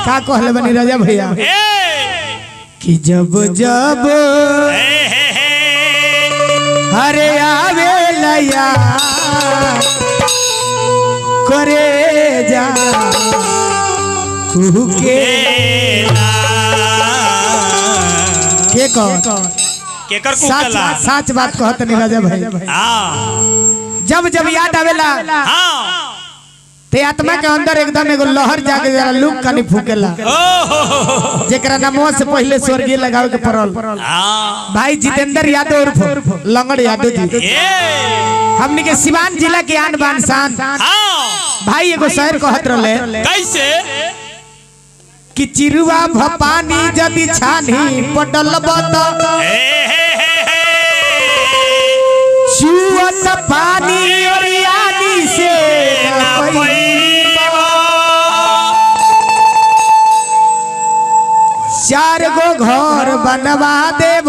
का कहले बनी राजा भैया कि जब जब हरे आवे लया करे जा के केकर सच बात कहत नहीं राजा भाई। जब जब याद आवेला ते आत्मा के अंदर एकदम एगो लहर जाके जरा लुक कानी फूकेला जेकरा नामवा से पहले स्वर्गीय लगावे के पड़ल भाई जितेंद्र यादव उर्फ लंगड़ यादव जी हमनी के सिवान जिला के आन बान शान भाई एगो शहर कहत रहले कैसे कि चिरुआ भपानी जदी छानी पटल बत चुअत पानी और यानी से चार गो घर बनवा देव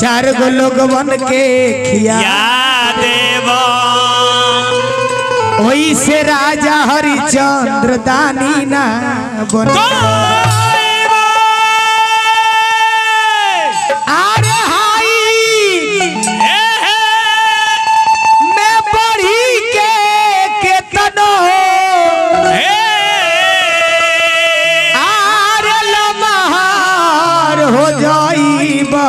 चार गो लोग बन के खिया देव ओई से राजा हरिचंद्र दानी ना बन अरे हाई मैं पढ़ी के केतनो आरे लमहार हो जाइबा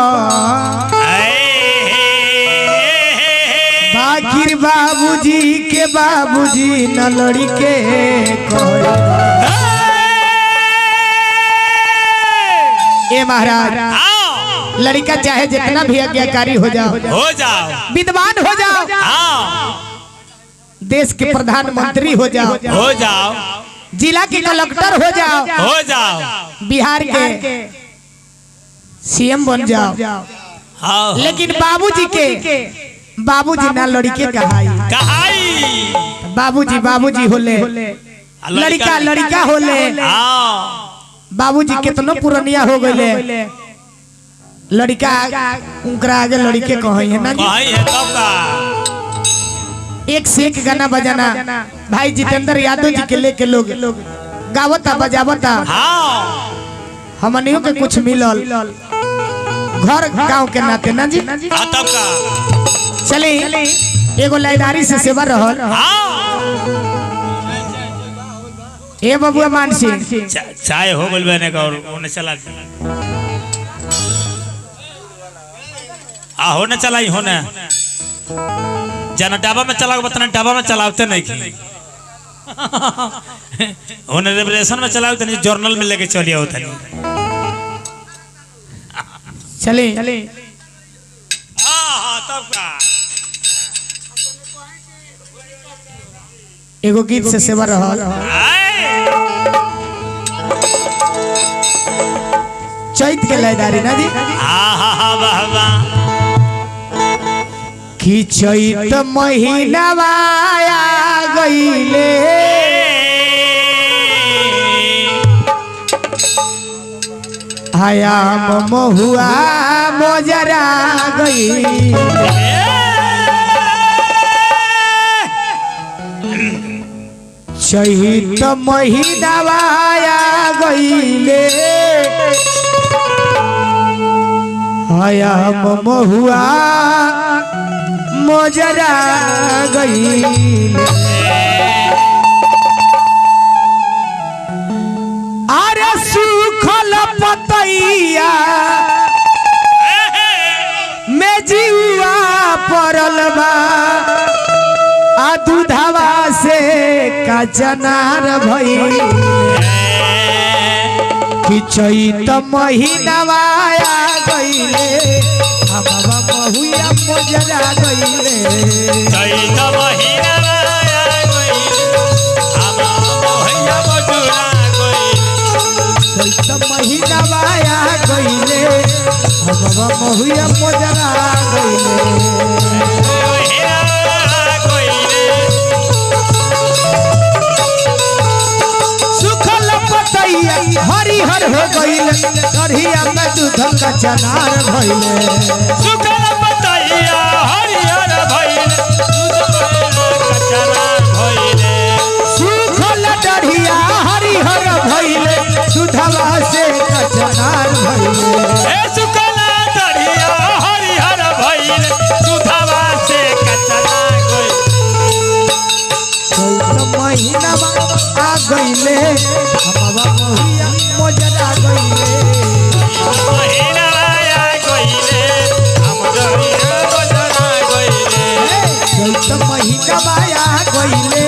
बाकिर बाबूजी के बाबूजी न लड़ी के ए महाराज लड़का चाहे जितना भी आज्ञाकारी हो जाओ विद्वान हो जाओ देश के प्रधानमंत्री हो जाओ जिला के कलेक्टर हो जाओ बिहार के सीएम बन जाओ लेकिन बाबूजी के बाबूजी ना लड़के कहाई बाबूजी बाबूजी होले लड़का लड़का होले बाबूजी कितनो पुरानिया हो गए लड़का उनकरा आगे लड़के कहे है ना जी एक से एक गाना बजाना भाई जितेंद्र यादव जी के लेके लोग गावता बजावता हमनियों के कुछ मिलल घर गांव के नाते ना जी चले एगो लाइदारी से सेवा रहल ए बबुआ मानसी चाय हो गइल बने का और ओने चला होने चलाई होने जाना डाबा में चलाओ बतना डाबा में चलाते नहीं की होने रेवलेशन में चलाओ तनी जर्नल में लेके चलिए होता नहीं चले तब का एगो गीत से सेवा रहल चैत के लयदारी ना जी कि चैत महीना आया गईले आयाम महुआ मोजरा गई चैत महीना आया गईले आयाम महुआ मोजरा गईले अरे सुखल पतैया में जीवा परल बा आ दूधवा से कचनार भई कि चैत महीना आया गईले हमारा महुआ मोजरा गईले चैत महीना आया गईले हमारा महुआ मोजरा चैत महीना आया गईले हमारा महुआ मोजरा गईले सुखल पतैया हरिहर हो गईले कढ़िया में दूध का चनार भइले सुखल पतैया हरिहर भइले दूध का चनार भइले सुखल महीना आ गईले हमारा मोहिया मोजरा गईले महीना आया गईले हम गईले मोजरा गईले चैत महीना आ गईले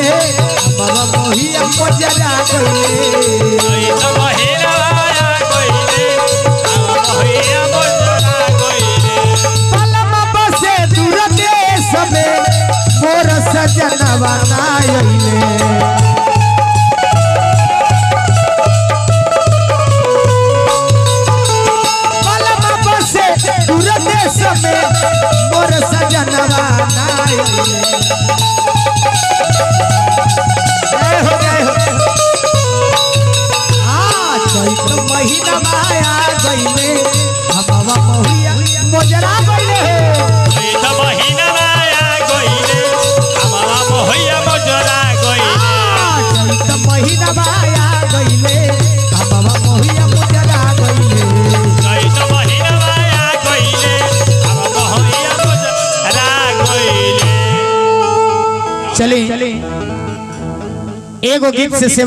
हमारा मोहिया मोजरा गईले चैत महीना आया गईले हम मोहिया मोजरा गईले पलम बसे दूर देश में मोर सजनवा ना आइले पलम बसे दूर देश में मोर सजनवा ना आइले जय हो चैत महीना आया गईले हमारा मोहिया मोजरा गईले चैत महीना आया गईले हमारा मोहिया मोजरा गईले चैत महीना आया गईले हमारा मोहिया मोजरा गईले चैत महीना आया गईले हमारा मोहिया मोजरा गईले चली एगो गीत से सेवा